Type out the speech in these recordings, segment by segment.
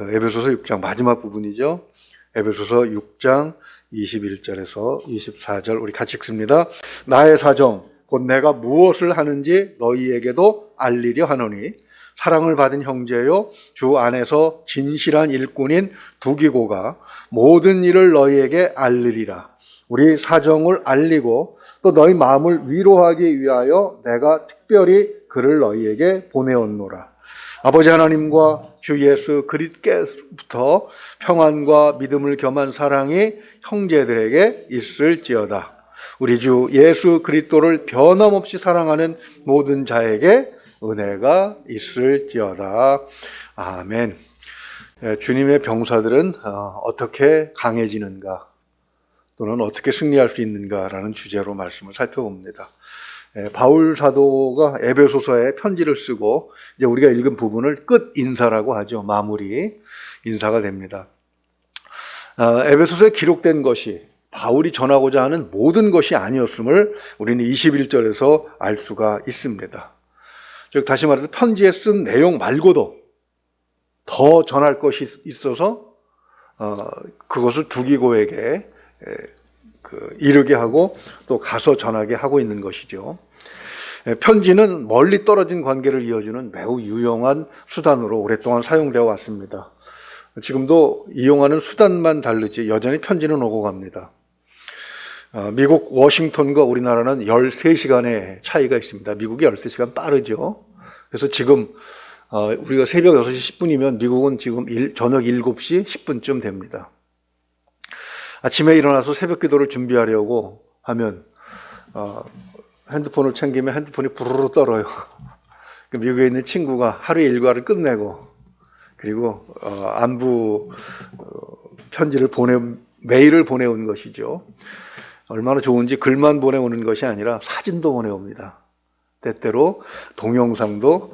에베소서 6장 마지막 부분이죠. 에베소서 6장 21절에서 24절 우리 같이 읽습니다. 나의 사정 곧 내가 무엇을 하는지 너희에게도 알리려 하노니 사랑을 받은 형제요 주 안에서 진실한 일꾼인 두기고가 모든 일을 너희에게 알리리라. 우리 사정을 알리고 또 너희 마음을 위로하기 위하여 내가 특별히 그를 너희에게 보내었노라. 아버지 하나님과 주 예수 그리스도께부터 평안과 믿음을 겸한 사랑이 형제들에게 있을지어다. 우리 주 예수 그리스도를 변함없이 사랑하는 모든 자에게 은혜가 있을지어다. 아멘. 주님의 병사들은 어떻게 강해지는가 또는 어떻게 승리할 수 있는가라는 주제로 말씀을 살펴봅니다. 바울 사도가 에베소서에 편지를 쓰고 이제 우리가 읽은 부분을 끝 인사라고 하죠. 마무리 인사가 됩니다. 에베소서에 기록된 것이 바울이 전하고자 하는 모든 것이 아니었음을 우리는 21절에서 알 수가 있습니다. 즉 다시 말해서 편지에 쓴 내용 말고도 더 전할 것이 있어서 그것을 두기고에게 이르게 하고 또 가서 전하게 하고 있는 것이죠. 편지는 멀리 떨어진 관계를 이어주는 매우 유용한 수단으로 오랫동안 사용되어 왔습니다. 지금도 이용하는 수단만 다르지 여전히 편지는 오고 갑니다. 미국 워싱턴과 우리나라는 13시간의 차이가 있습니다. 미국이 13시간 빠르죠. 그래서 지금 우리가 새벽 6시 10분이면 미국은 지금 저녁 7시 10분쯤 됩니다. 아침에 일어나서 새벽 기도를 준비하려고 하면 핸드폰을 챙기면 핸드폰이 부르르 떨어요. 미국에 있는 친구가 하루의 일과를 끝내고 그리고 안부 편지를 메일을 보내온 것이죠. 얼마나 좋은지 글만 보내오는 것이 아니라 사진도 보내옵니다. 때때로 동영상도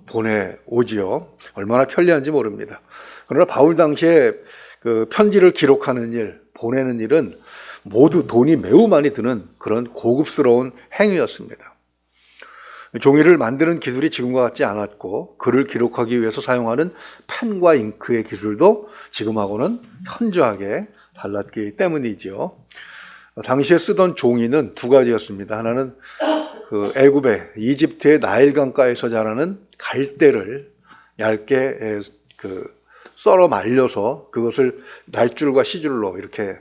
보내오지요. 얼마나 편리한지 모릅니다. 그러나 바울 당시에 그 편지를 기록하는 일, 보내는 일은 모두 돈이 매우 많이 드는 그런 고급스러운 행위였습니다. 종이를 만드는 기술이 지금과 같지 않았고 글을 기록하기 위해서 사용하는 펜과 잉크의 기술도 지금하고는 현저하게 달랐기 때문이죠. 당시에 쓰던 종이는 두 가지였습니다. 하나는 그 애굽의 이집트의 나일강가에서 자라는 갈대를 얇게 썰어 말려서 그것을 날줄과 시줄로 이렇게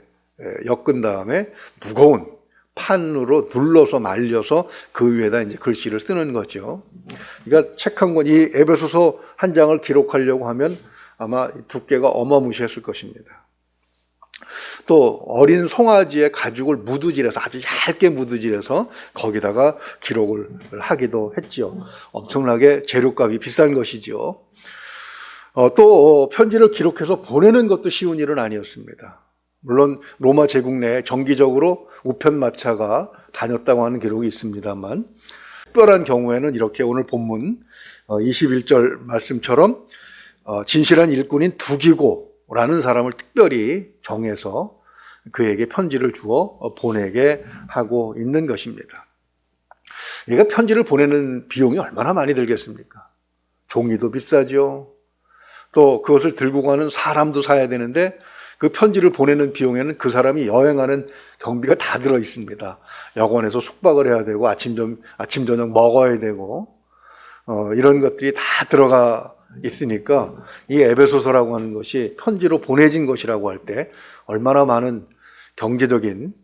엮은 다음에 무거운 판으로 눌러서 말려서 그 위에다 이제 글씨를 쓰는 거죠. 그러니까 책 한 권, 이 에베소서 한 장을 기록하려고 하면 아마 두께가 어마무시했을 것입니다. 또 어린 송아지의 가죽을 무두질해서 아주 얇게 무두질해서 거기다가 기록을 하기도 했죠. 엄청나게 재료값이 비싼 것이죠. 또 편지를 기록해서 보내는 것도 쉬운 일은 아니었습니다. 물론 로마 제국 내에 정기적으로 우편마차가 다녔다고 하는 기록이 있습니다만 특별한 경우에는 이렇게 오늘 본문 21절 말씀처럼 진실한 일꾼인 두기고라는 사람을 특별히 정해서 그에게 편지를 주어 보내게 하고 있는 것입니다. 얘가 편지를 보내는 비용이 얼마나 많이 들겠습니까? 종이도 비싸죠. 또 그것을 들고 가는 사람도 사야 되는데 그 편지를 보내는 비용에는 그 사람이 여행하는 경비가 다 들어 있습니다. 여관에서 숙박을 해야 되고 아침 저녁 먹어야 되고 이런 것들이 다 들어가 있으니까 이 에베소서라고 하는 것이 편지로 보내진 것이라고 할 때 얼마나 많은 경제적인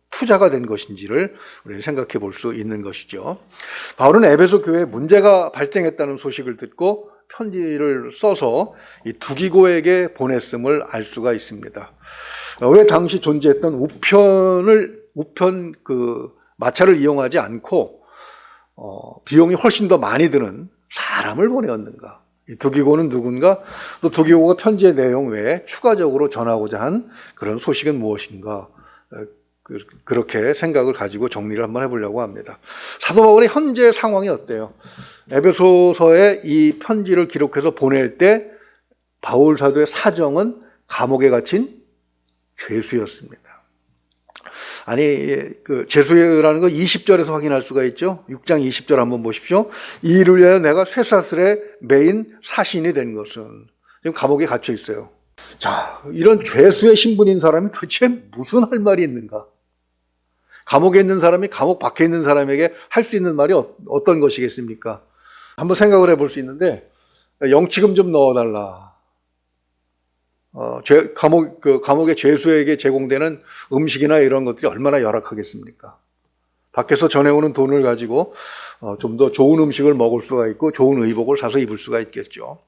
투자가 된 것인지를 우리는 생각해 볼 수 있는 것이죠. 바울은 에베소 교회에 문제가 발생했다는 소식을 듣고 편지를 써서 이 두기고에게 보냈음을 알 수가 있습니다. 왜 당시 존재했던 우편 마차를 이용하지 않고 비용이 훨씬 더 많이 드는 사람을 보내었는가? 이 두기고는 누군가? 또 두기고가 편지의 내용 외에 추가적으로 전하고자 한 그런 소식은 무엇인가? 그렇게 생각을 가지고 정리를 한번 해보려고 합니다. 사도 바울의 현재 상황이 어때요? 에베소서에 이 편지를 기록해서 보낼 때 바울 사도의 사정은 감옥에 갇힌 죄수였습니다. 아니, 죄수라는 거 20절에서 확인할 수가 있죠. 6장 20절 한번 보십시오. 이 일을 위하여 내가 쇠사슬에 매인 사신이 된 것은 지금 감옥에 갇혀 있어요. 자, 이런 죄수의 신분인 사람이 도대체 무슨 할 말이 있는가? 감옥에 있는 사람이 감옥 밖에 있는 사람에게 할 수 있는 말이 어떤 것이겠습니까? 한번 생각을 해볼 수 있는데, 영치금 좀 넣어달라. 감옥의 죄수에게 제공되는 음식이나 이런 것들이 얼마나 열악하겠습니까? 밖에서 전해오는 돈을 가지고 좀 더 좋은 음식을 먹을 수가 있고 좋은 의복을 사서 입을 수가 있겠죠.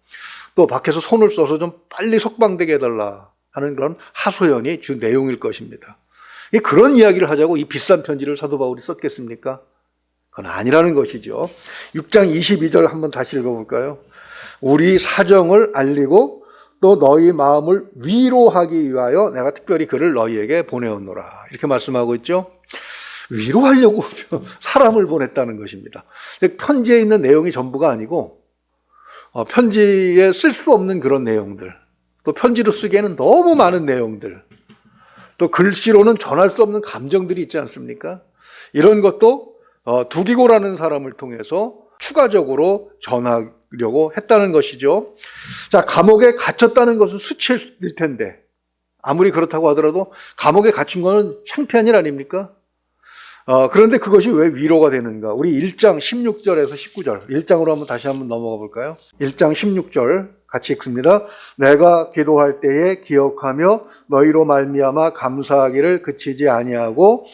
또 밖에서 손을 써서 좀 빨리 석방되게 해달라 하는 그런 하소연이 주 내용일 것입니다. 그런 이야기를 하자고 이 비싼 편지를 사도 바울이 썼겠습니까? 그건 아니라는 것이죠. 6장 22절 한번 다시 읽어볼까요? 우리 사정을 알리고 또 너희 마음을 위로하기 위하여 내가 특별히 그를 너희에게 보내었노라. 이렇게 말씀하고 있죠. 위로하려고 사람을 보냈다는 것입니다. 편지에 있는 내용이 전부가 아니고 편지에 쓸 수 없는 그런 내용들, 또 편지로 쓰기에는 너무 많은 내용들, 또 글씨로는 전할 수 없는 감정들이 있지 않습니까? 이런 것도 두기고라는 사람을 통해서 추가적으로 전하려고 했다는 것이죠. 자, 감옥에 갇혔다는 것은 수치일 텐데 아무리 그렇다고 하더라도 감옥에 갇힌 거는 창피한 일 아닙니까? 그런데 그것이 왜 위로가 되는가? 우리 1장 16절에서 19절, 1장으로 한번 다시 한번 넘어가 볼까요? 1장 16절 같이 읽습니다. 내가 기도할 때에 기억하며 너희로 말미암아 감사하기를 그치지 아니하고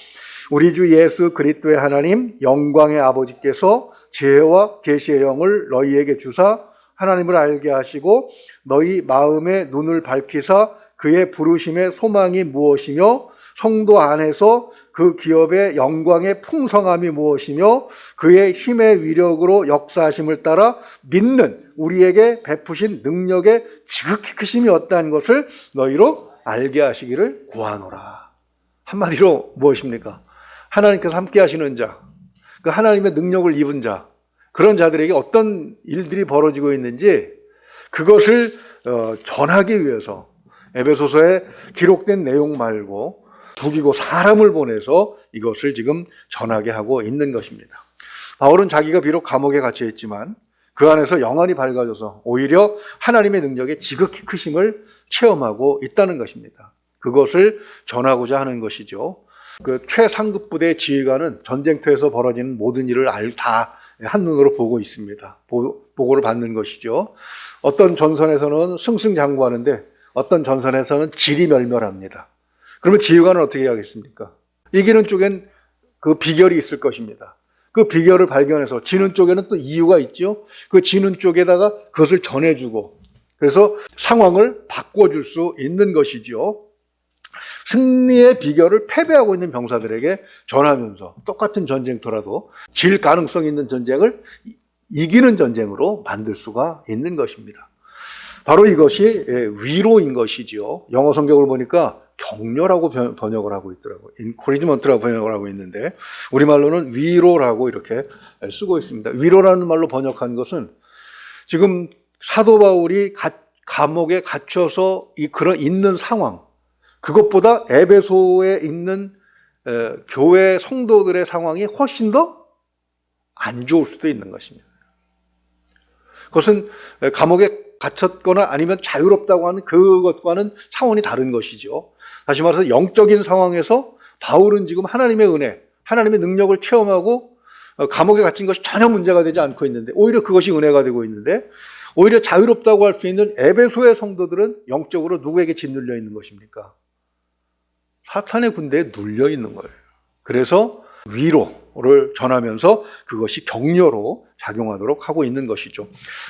우리 주 예수 그리스도의 하나님 영광의 아버지께서 지혜와 계시의 영을 너희에게 주사 하나님을 알게 하시고 너희 마음의 눈을 밝히사 그의 부르심의 소망이 무엇이며 성도 안에서 그 기업의 영광의 풍성함이 무엇이며 그의 힘의 위력으로 역사하심을 따라 믿는 우리에게 베푸신 능력의 지극히 크심이 어떠한 것을 너희로 알게 하시기를 구하노라. 한마디로 무엇입니까? 하나님께서 함께 하시는 자, 그 하나님의 능력을 입은 자, 그런 자들에게 어떤 일들이 벌어지고 있는지 그것을 전하기 위해서 에베소서에 기록된 내용 말고 두기고 사람을 보내서 이것을 지금 전하게 하고 있는 것입니다. 바울은 자기가 비록 감옥에 갇혀 있지만 그 안에서 영안이 밝아져서 오히려 하나님의 능력의 지극히 크심을 체험하고 있다는 것입니다. 그것을 전하고자 하는 것이죠. 그 최상급 부대의 지휘관은 전쟁터에서 벌어지는 모든 일을 다 한눈으로 보고 있습니다. 보고를 받는 것이죠. 어떤 전선에서는 승승장구하는데 어떤 전선에서는 지리멸멸합니다. 그러면 지휘관은 어떻게 하겠습니까? 이기는 쪽엔 그 비결이 있을 것입니다. 그 비결을 발견해서 지는 쪽에는 또 이유가 있죠. 그 지는 쪽에다가 그것을 전해주고 그래서 상황을 바꿔줄 수 있는 것이죠. 승리의 비결을 패배하고 있는 병사들에게 전하면서 똑같은 전쟁터라도 질 가능성 있는 전쟁을 이기는 전쟁으로 만들 수가 있는 것입니다. 바로 이것이 위로인 것이죠. 영어 성경을 보니까 격려라고 번역을 하고 있더라고요. 인코리지먼트라고 번역을 하고 있는데 우리말로는 위로라고 이렇게 쓰고 있습니다. 위로라는 말로 번역한 것은 지금 사도 바울이 감옥에 갇혀서 그런 있는 상황, 그것보다 에베소에 있는 교회 성도들의 상황이 훨씬 더 안 좋을 수도 있는 것입니다. 그것은 감옥에 갇혔거나 아니면 자유롭다고 하는 그것과는 차원이 다른 것이죠. 다시 말해서 영적인 상황에서 바울은 지금 하나님의 은혜, 하나님의 능력을 체험하고 감옥에 갇힌 것이 전혀 문제가 되지 않고 있는데 오히려 그것이 은혜가 되고 있는데 오히려 자유롭다고 할 수 있는 에베소의 성도들은 영적으로 누구에게 짓눌려 있는 것입니까? 사탄의 군대에 눌려 있는 거예요. 그래서 위로를 전하면서 그것이 격려로 작용하도록 하고 있는 것이죠.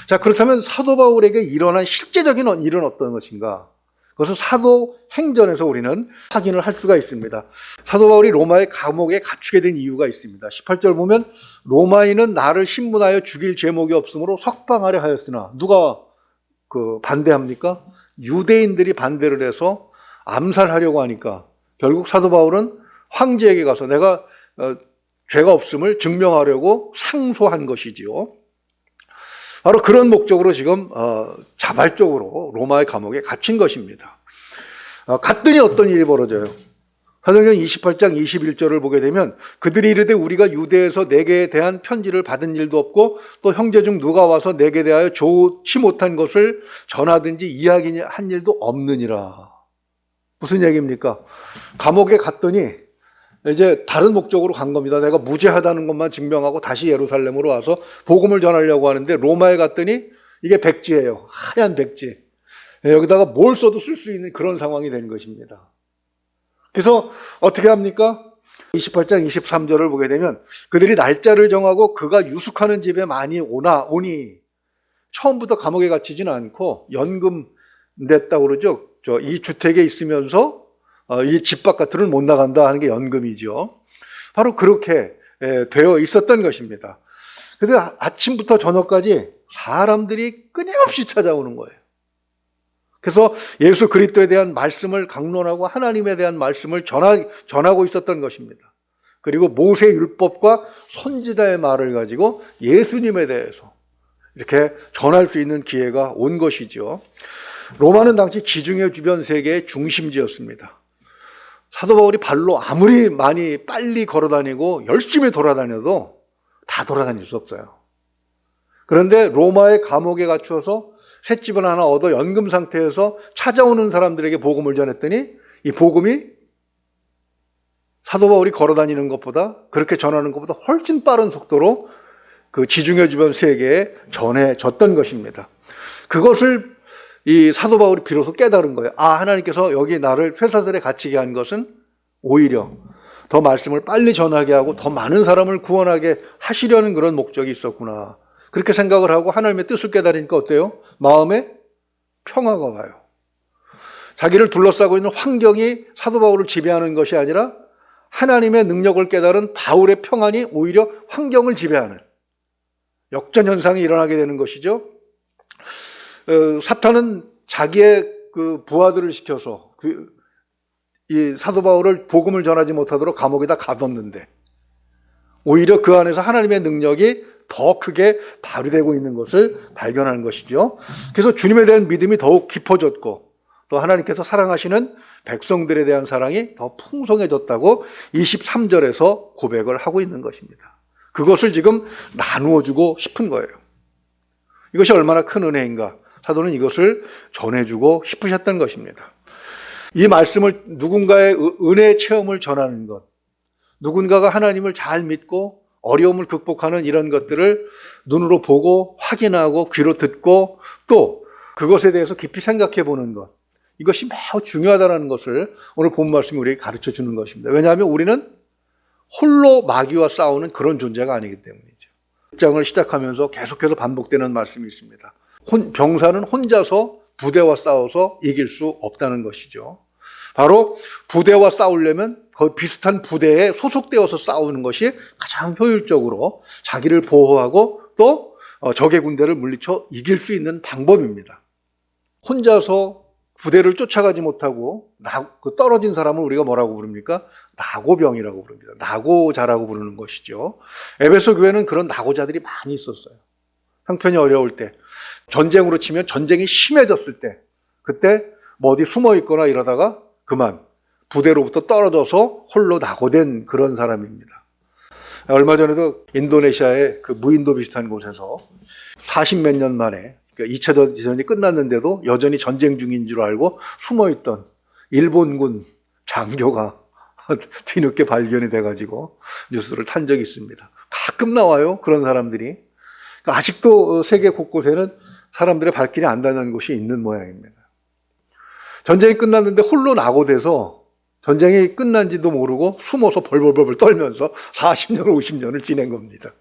자, 그렇다면 사도 바울에게 일어난 실제적인 일은 어떤 것인가? 그것은 사도행전에서 우리는 확인을 할 수가 있습니다. 사도 바울이 로마의 감옥에 갇히게 된 이유가 있습니다. 18절 보면 로마인은 나를 신문하여 죽일 제목이 없으므로 석방하려 하였으나 누가 반대합니까? 유대인들이 반대를 해서 암살하려고 하니까 결국 사도 바울은 황제에게 가서 내가 죄가 없음을 증명하려고 상소한 것이지요. 바로 그런 목적으로 지금 자발적으로 로마의 감옥에 갇힌 것입니다. 갔더니 어떤 일이 벌어져요? 사도행전 28장 21절을 보게 되면 그들이 이르되 우리가 유대에서 내게 대한 편지를 받은 일도 없고 또 형제 중 누가 와서 내게 대하여 좋지 못한 것을 전하든지 이야기한 일도 없느니라. 무슨 얘기입니까? 감옥에 갔더니 이제 다른 목적으로 간 겁니다. 내가 무죄하다는 것만 증명하고 다시 예루살렘으로 와서 복음을 전하려고 하는데 로마에 갔더니 이게 백지예요. 하얀 백지. 여기다가 뭘 써도 쓸 수 있는 그런 상황이 된 것입니다. 그래서 어떻게 합니까? 28장 23절을 보게 되면 그들이 날짜를 정하고 그가 유숙하는 집에 많이 오니 처음부터 감옥에 갇히지는 않고 연금 냈다고 그러죠. 이 주택에 있으면서 이 집 바깥으로는 못 나간다 하는 게 연금이죠. 바로 그렇게 되어 있었던 것입니다. 그런데 아침부터 저녁까지 사람들이 끊임없이 찾아오는 거예요. 그래서 예수 그리스도에 대한 말씀을 강론하고 하나님에 대한 말씀을 전하고 있었던 것입니다. 그리고 모세 율법과 선지자의 말을 가지고 예수님에 대해서 이렇게 전할 수 있는 기회가 온 것이죠. 로마는 당시 지중해 주변 세계의 중심지였습니다. 사도 바울이 발로 아무리 많이 빨리 걸어다니고 열심히 돌아다녀도 다 돌아다닐 수 없어요. 그런데 로마의 감옥에 갇혀서 셋집을 하나 얻어 연금 상태에서 찾아오는 사람들에게 복음을 전했더니 이 복음이 사도 바울이 걸어다니는 것보다 그렇게 전하는 것보다 훨씬 빠른 속도로 그 지중해 주변 세계에 전해졌던 것입니다. 그것을 이 사도 바울이 비로소 깨달은 거예요. 하나님께서 여기 나를 쇠사슬에 갇히게 한 것은 오히려 더 말씀을 빨리 전하게 하고 더 많은 사람을 구원하게 하시려는 그런 목적이 있었구나. 그렇게 생각을 하고 하나님의 뜻을 깨달으니까 어때요? 마음에 평화가 와요. 자기를 둘러싸고 있는 환경이 사도 바울을 지배하는 것이 아니라 하나님의 능력을 깨달은 바울의 평안이 오히려 환경을 지배하는 역전현상이 일어나게 되는 것이죠. 사탄은 자기의 그 부하들을 시켜서 이 사도 바울을 복음을 전하지 못하도록 감옥에다 가뒀는데 오히려 그 안에서 하나님의 능력이 더 크게 발휘되고 있는 것을 발견하는 것이죠. 그래서 주님에 대한 믿음이 더욱 깊어졌고 또 하나님께서 사랑하시는 백성들에 대한 사랑이 더 풍성해졌다고 23절에서 고백을 하고 있는 것입니다. 그것을 지금 나누어주고 싶은 거예요. 이것이 얼마나 큰 은혜인가. 사도는 이것을 전해주고 싶으셨던 것입니다. 이 말씀을 누군가의 은혜의 체험을 전하는 것, 누군가가 하나님을 잘 믿고 어려움을 극복하는 이런 것들을 눈으로 보고 확인하고 귀로 듣고 또 그것에 대해서 깊이 생각해 보는 것, 이것이 매우 중요하다는 것을 오늘 본 말씀이 우리에게 가르쳐 주는 것입니다. 왜냐하면 우리는 홀로 마귀와 싸우는 그런 존재가 아니기 때문이죠. 6장을 시작하면서 계속해서 반복되는 말씀이 있습니다. 병사는 혼자서 부대와 싸워서 이길 수 없다는 것이죠. 바로 부대와 싸우려면 그 비슷한 부대에 소속되어서 싸우는 것이 가장 효율적으로 자기를 보호하고 또 적의 군대를 물리쳐 이길 수 있는 방법입니다. 혼자서 부대를 쫓아가지 못하고 떨어진 사람을 우리가 뭐라고 부릅니까? 낙오병이라고 부릅니다. 낙오자라고 부르는 것이죠. 에베소 교회는 그런 낙오자들이 많이 있었어요. 형편이 어려울 때, 전쟁으로 치면 전쟁이 심해졌을 때, 그때 뭐 어디 숨어 있거나 이러다가 그만 부대로부터 떨어져서 홀로 낙오된 그런 사람입니다. 얼마 전에도 인도네시아의 그 무인도 비슷한 곳에서 40몇 년 만에, 그러니까 2차 대전이 끝났는데도 여전히 전쟁 중인 줄 알고 숨어있던 일본군 장교가 뒤늦게 발견이 돼가지고 뉴스를 탄 적이 있습니다. 가끔 나와요, 그런 사람들이. 그러니까 아직도 세계 곳곳에는 사람들의 발길이 안 닿는 곳이 있는 모양입니다. 전쟁이 끝났는데 홀로 낙오돼서 전쟁이 끝난지도 모르고 숨어서 벌벌벌 떨면서 40년, 50년을 지낸 겁니다.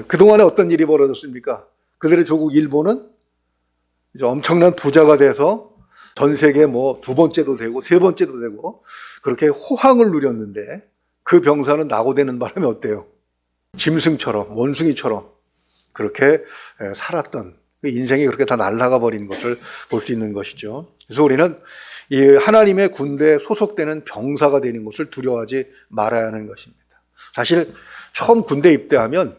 그동안에 어떤 일이 벌어졌습니까? 그들의 조국 일본은 이제 엄청난 부자가 돼서 전 세계 뭐 두 번째도 되고 세 번째도 되고 그렇게 호황을 누렸는데 그 병사는 낙오되는 바람에 어때요? 짐승처럼, 원숭이처럼 그렇게 살았던 그 인생이 그렇게 다 날아가 버린 것을 볼 수 있는 것이죠. 그래서 우리는 이 하나님의 군대에 소속되는 병사가 되는 것을 두려워하지 말아야 하는 것입니다. 사실 처음 군대 입대하면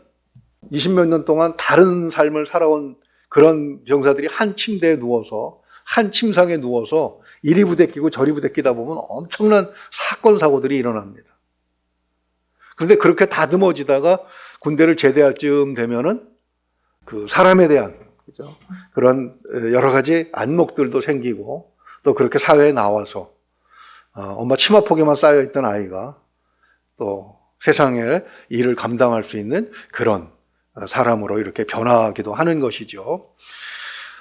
20몇 년 동안 다른 삶을 살아온 그런 병사들이 한 침대에 누워서 한 침상에 누워서 이리 부대끼고 저리 부대끼다 보면 엄청난 사건 사고들이 일어납니다. 그런데 그렇게 다듬어지다가 군대를 제대할 즈음 되면은 그 사람에 대한 그죠? 그런 여러 가지 안목들도 생기고 또 그렇게 사회에 나와서 엄마 치마폭에만 쌓여있던 아이가 또 세상의 일을 감당할 수 있는 그런 사람으로 이렇게 변화하기도 하는 것이죠.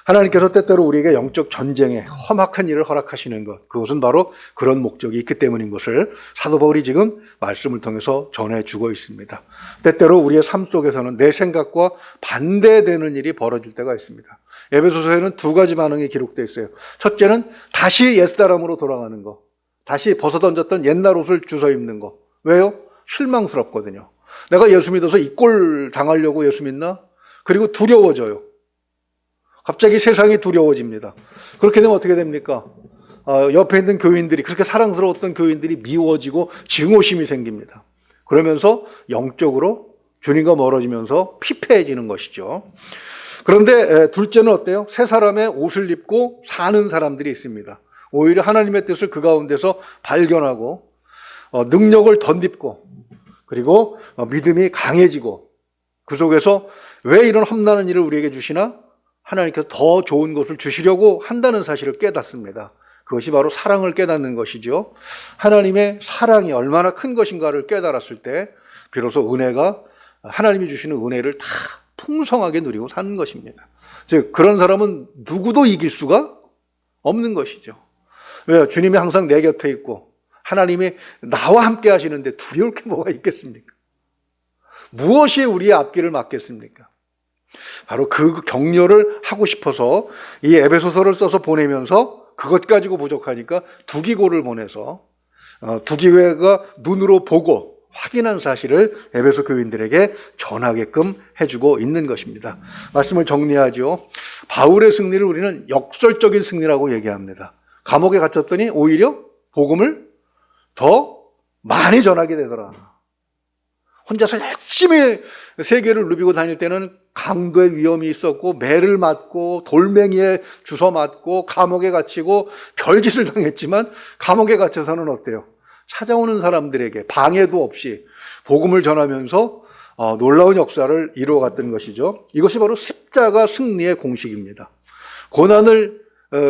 하나님께서 때때로 우리에게 영적 전쟁에 험악한 일을 허락하시는 것, 그것은 바로 그런 목적이 있기 때문인 것을 사도 바울이 지금 말씀을 통해서 전해주고 있습니다. 때때로 우리의 삶 속에서는 내 생각과 반대되는 일이 벌어질 때가 있습니다. 에베소서에는 두 가지 반응이 기록되어 있어요. 첫째는 다시 옛사람으로 돌아가는 거, 다시 벗어던졌던 옛날 옷을 주워 입는 거. 왜요? 실망스럽거든요. 내가 예수 믿어서 이 꼴 당하려고 예수 믿나? 그리고 두려워져요. 갑자기 세상이 두려워집니다. 그렇게 되면 어떻게 됩니까? 옆에 있는 교인들이, 그렇게 사랑스러웠던 교인들이 미워지고 증오심이 생깁니다. 그러면서 영적으로 주님과 멀어지면서 피폐해지는 것이죠. 그런데 둘째는 어때요? 새 사람의 옷을 입고 사는 사람들이 있습니다. 오히려 하나님의 뜻을 그 가운데서 발견하고 능력을 덧입고 그리고 믿음이 강해지고 그 속에서 왜 이런 험난한 일을 우리에게 주시나? 하나님께서 더 좋은 것을 주시려고 한다는 사실을 깨닫습니다. 그것이 바로 사랑을 깨닫는 것이죠. 하나님의 사랑이 얼마나 큰 것인가를 깨달았을 때 비로소 은혜가 하나님이 주시는 은혜를 다 풍성하게 누리고 사는 것입니다. 즉 그런 사람은 누구도 이길 수가 없는 것이죠. 왜요? 주님이 항상 내 곁에 있고 하나님이 나와 함께 하시는데 두려울 게 뭐가 있겠습니까? 무엇이 우리의 앞길을 막겠습니까? 바로 그 격려를 하고 싶어서 이 에베소서를 써서 보내면서 그것 가지고 부족하니까 두기고를 보내서 두기회가 눈으로 보고 확인한 사실을 에베소 교인들에게 전하게끔 해주고 있는 것입니다. 말씀을 정리하죠. 바울의 승리를 우리는 역설적인 승리라고 얘기합니다. 감옥에 갇혔더니 오히려 복음을 더 많이 전하게 되더라. 혼자서 열심히 세계를 누비고 다닐 때는 강도의 위험이 있었고 매를 맞고 돌멩이에 주워 맞고 감옥에 갇히고 별짓을 당했지만 감옥에 갇혀서는 어때요? 찾아오는 사람들에게 방해도 없이 복음을 전하면서 놀라운 역사를 이루어갔던 것이죠. 이것이 바로 십자가 승리의 공식입니다. 고난을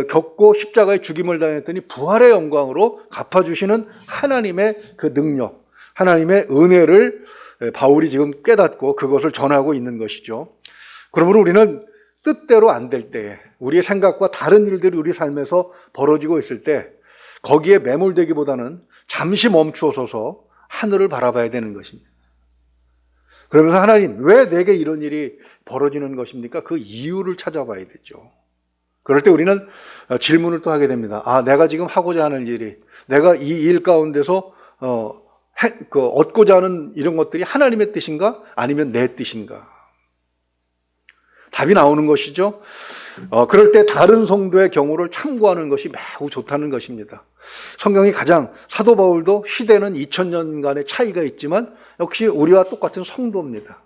겪고 십자가의 죽임을 당했더니 부활의 영광으로 갚아주시는 하나님의 그 능력, 하나님의 은혜를 바울이 지금 깨닫고 그것을 전하고 있는 것이죠. 그러므로 우리는 뜻대로 안 될 때, 우리의 생각과 다른 일들이 우리 삶에서 벌어지고 있을 때 거기에 매몰되기보다는 잠시 멈추어서서 하늘을 바라봐야 되는 것입니다. 그러면서 하나님, 왜 내게 이런 일이 벌어지는 것입니까? 그 이유를 찾아봐야 되죠. 그럴 때 우리는 질문을 또 하게 됩니다. 내가 지금 하고자 하는 일이, 내가 이 일 가운데서 얻고자 하는 이런 것들이 하나님의 뜻인가? 아니면 내 뜻인가? 답이 나오는 것이죠. 그럴 때 다른 성도의 경우를 참고하는 것이 매우 좋다는 것입니다. 성경이 가장, 사도 바울도 시대는 2000년간의 차이가 있지만 역시 우리와 똑같은 성도입니다.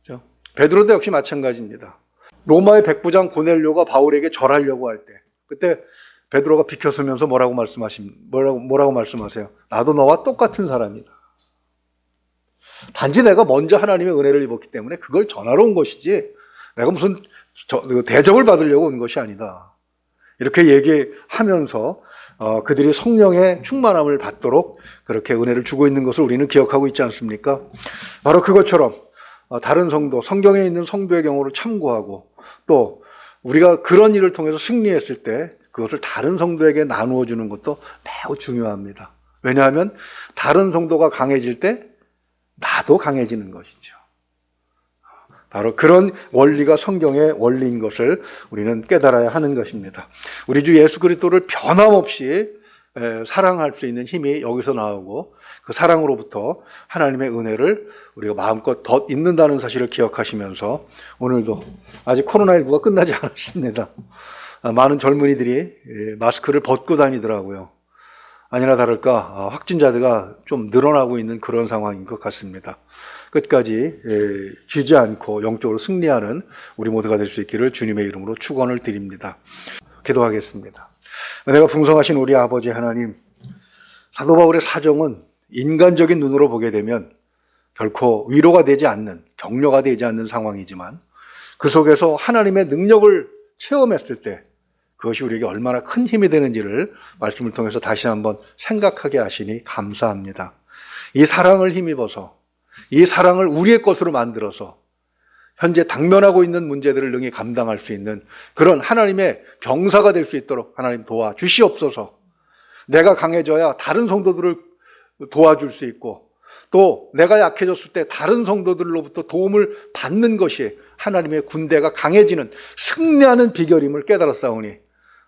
그렇죠? 베드로도 역시 마찬가지입니다. 로마의 백부장 고넬료가 바울에게 절하려고 할 때, 그때 베드로가 비켜서면서 뭐라고 말씀하세요? 나도 너와 똑같은 사람이다. 단지 내가 먼저 하나님의 은혜를 입었기 때문에 그걸 전하러 온 것이지 내가 무슨 대접을 받으려고 온 것이 아니다. 이렇게 얘기하면서 그들이 성령의 충만함을 받도록 그렇게 은혜를 주고 있는 것을 우리는 기억하고 있지 않습니까? 바로 그것처럼 다른 성도, 성경에 있는 성도의 경우를 참고하고 또 우리가 그런 일을 통해서 승리했을 때 그것을 다른 성도에게 나누어 주는 것도 매우 중요합니다. 왜냐하면 다른 성도가 강해질 때 나도 강해지는 것이죠. 바로 그런 원리가 성경의 원리인 것을 우리는 깨달아야 하는 것입니다. 우리 주 예수 그리스도를 변함없이 사랑할 수 있는 힘이 여기서 나오고 그 사랑으로부터 하나님의 은혜를 우리가 마음껏 더 있는다는 사실을 기억하시면서 오늘도 아직 코로나19가 끝나지 않았습니다. 많은 젊은이들이 마스크를 벗고 다니더라고요. 아니나 다를까 확진자가 좀 늘어나고 있는 그런 상황인 것 같습니다. 끝까지 쥐지 않고 영적으로 승리하는 우리 모두가 될 수 있기를 주님의 이름으로 축원을 드립니다. 기도하겠습니다. 은혜가 풍성하신 우리 아버지 하나님, 사도 바울의 사정은 인간적인 눈으로 보게 되면 결코 위로가 되지 않는, 격려가 되지 않는 상황이지만 그 속에서 하나님의 능력을 체험했을 때 그것이 우리에게 얼마나 큰 힘이 되는지를 말씀을 통해서 다시 한번 생각하게 하시니 감사합니다. 이 사랑을 힘입어서, 이 사랑을 우리의 것으로 만들어서 현재 당면하고 있는 문제들을 능히 감당할 수 있는 그런 하나님의 병사가 될 수 있도록 하나님 도와주시옵소서. 내가 강해져야 다른 성도들을 도와줄 수 있고, 또 내가 약해졌을 때 다른 성도들로부터 도움을 받는 것이 하나님의 군대가 강해지는, 승리하는 비결임을 깨달았사오니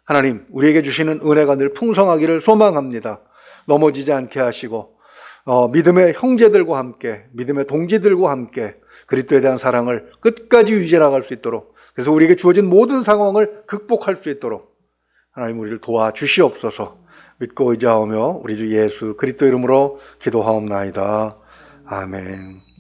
하나님, 우리에게 주시는 은혜가 늘 풍성하기를 소망합니다. 넘어지지 않게 하시고 믿음의 형제들과 함께, 믿음의 동지들과 함께 그리스도에 대한 사랑을 끝까지 유지해 나갈 수 있도록, 그래서 우리에게 주어진 모든 상황을 극복할 수 있도록 하나님 우리를 도와주시옵소서. 믿고 의지하오며 우리 주 예수 그리스도 이름으로 기도하옵나이다. 아멘.